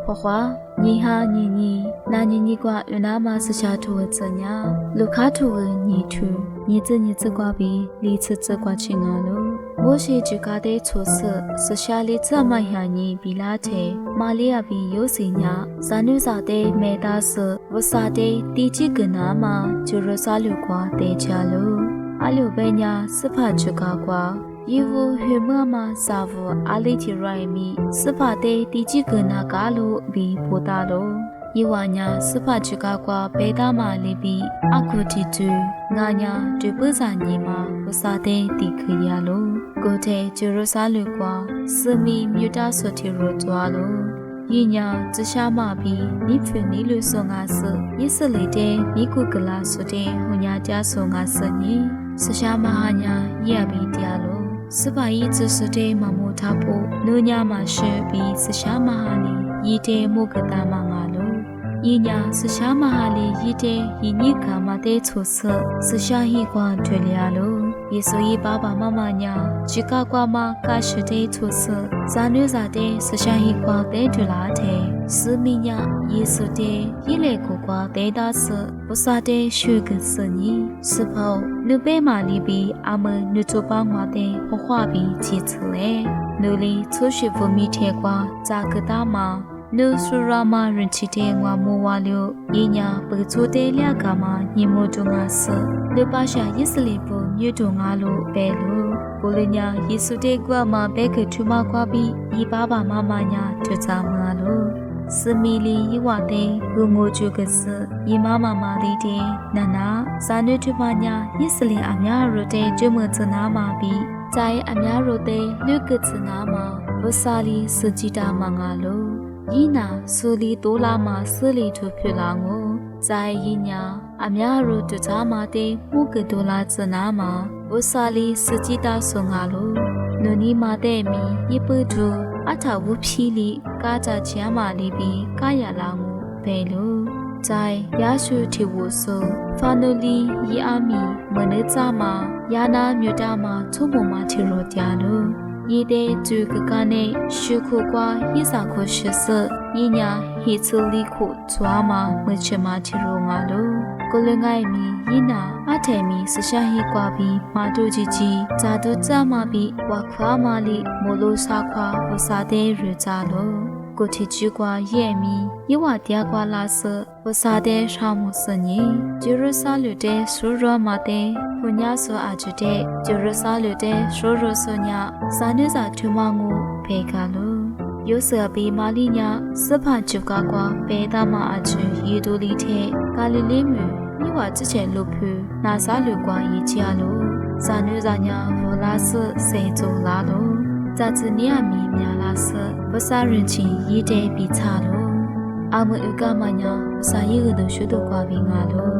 ဟွာညီဟာညီညီနာညီညီကွာအနာမဆရှာထူဝချညာလူခါထူဝညီထူညီစညီစကွာပြီးလီချစ်ကွာချင်းငါလို့မိုးရှိချကာတဲ့ချိုဆရှာလီချမိုင်ဟာညီဘီလာတဲ့မာလီယာဘီယိုစီညာဇာနုစာတဲ့မေတာဆဝစာတဲ့တီချီကနာမှာဂျူရဆာလူကွာတဲ့ချလို့အလူပဲညာစဖချကာကွာယေဝဟေမမဆာဝအာလီချီရိုင်မီစဖတဲ့တီချီကနာကလို့ဘီပိုတာလို့ယေဝညာစဖချကာကွာဘေတာမာလီဘီအခုတီတူငါညာဒီပဇာညီမှာဝစာတဲ့တီခရလို့ကိုတဲ့ဂျူရဆာလူကွာစမီမြူတာဆိုတီရိုတွာလို့ယညာဇရှာမဘီနိဖနီလူဆောငါဆယစ်စလေတဲ့နိကုကလာဆိုတဲ့ဟွညာကြဆောငါဆညီစရှာမဟာညာရဘီတရားလို့စပါယီဇစတဲ့မမိုထားဖို့နုညာမှာရှေဘီစရှာမဟာလီရီတဲ့မုကတာမငါလို့ယညာစရှာမဟာလီရီတဲ့ယညိကမတဲ့ချိုဆစရှာဟီကွာထွေလျာလို့ယေဆိုယီဘာဘာမမညာဂျီကာကွာမကာရှတဲ့ချိုဆဇာနွေဇာတဲ့စရှာဟီကွာတဲ့ထွေလာတဲ့စမီညာယေဆိုတဲ့ယေလေကိုကွာတဲ့ဒါဆဝစာတဲ့ရွှေကစညီစဖို့နုပဲမာလီဘီအမနုချိုပါငွာတဲ့ဟွာဘီချီချလေနူလီချိုရှိဖမီထဲကွာဇာကတာမာနုဆူရာမာရင်ချီတဲ့ငွာမိုဝါလျိုယညာပချိုတဲ့လျကမှာညင်မိုတုငါဆလေပါရှာယစ်စလီပုံညွတုငါလို့ပဲလို့ကိုလညာယေစုတဲ့ကွာမှာဘဲကထူမကွာပြီးဤပါပါမမညာထကြမှာလို့စမီလီယဝတဲ့ဂုငိုချူကစယမမမာလီတဲ့နနာဇာနုထမညာယစ်စလီအများရတဲ့ကျွမချနာမှာပြီးဇိုင်အများရတဲ့လူကချနာမှာဝစာလီစကြည်တာမငါလို့ယီနာဆူလီတိုလာမှာဆလီထုဖြစ်လာငိုဇိုင်ယီညာအများရတချာမာတဲ့မှုကတိုလာချနာမှာဝစာလီစကြည်တာဆုံငါလို့နုနီမာတဲ့မီယပတူအထဝဖြီလီကာကြချမ်းမာလီပြီးကာရလာမှုဘယ်လိုဇိုင်ရရှုထီဝဆိုဖာနိုလီယီအာမီမနစ်စာမာယာနာမြူတာမာချုံပုံမာထီရိုကြလို့ဤတဲ့ဂျူကကနဲ့ရှုခုကွာဟိစာခုရှစညညာဟိချူလီခုချွာမာမချမာချီရိုငါလိုကိုလငိုင်မီယနာအထေမီစရှာဟိကွာပြီးမာတူကြီးကြီးဇာတုကြမာပြီးဝါခွာမာလီမိုလိုစာခွာဝစာတဲ့ရကြလို့ကိုတီချူကွာရဲ့မီယဝတရားကွာလာဆဝစာတဲ့ရှောင်းမစညီဂျေရုဆာလူတဲ့ဆူရမာတဲ့ဟွညာဆောအာဂျူတဲ့ဂျေရုဆာလူတဲ့ရှူရဆညာစာနေစာထူမငူဖေကလို့ယောဆာဘီမာလီညာစဖာချူကာကွာပေတာမအချူရီတိုလီတဲ့ကာလီလေးမြူမြဝချစ်ချေလို့ဖူနာစာလူကွာရီချာလို့စာနွေစာညာဝလာဆစေကြုံလာလို့ဇာချနီယာမီမြလာဆဝစာရင်ချီရီတဲ့ပြီးချလို့အမဥကမညာစာရီကတော့ရှုတော့ကွာပြီးငါလို့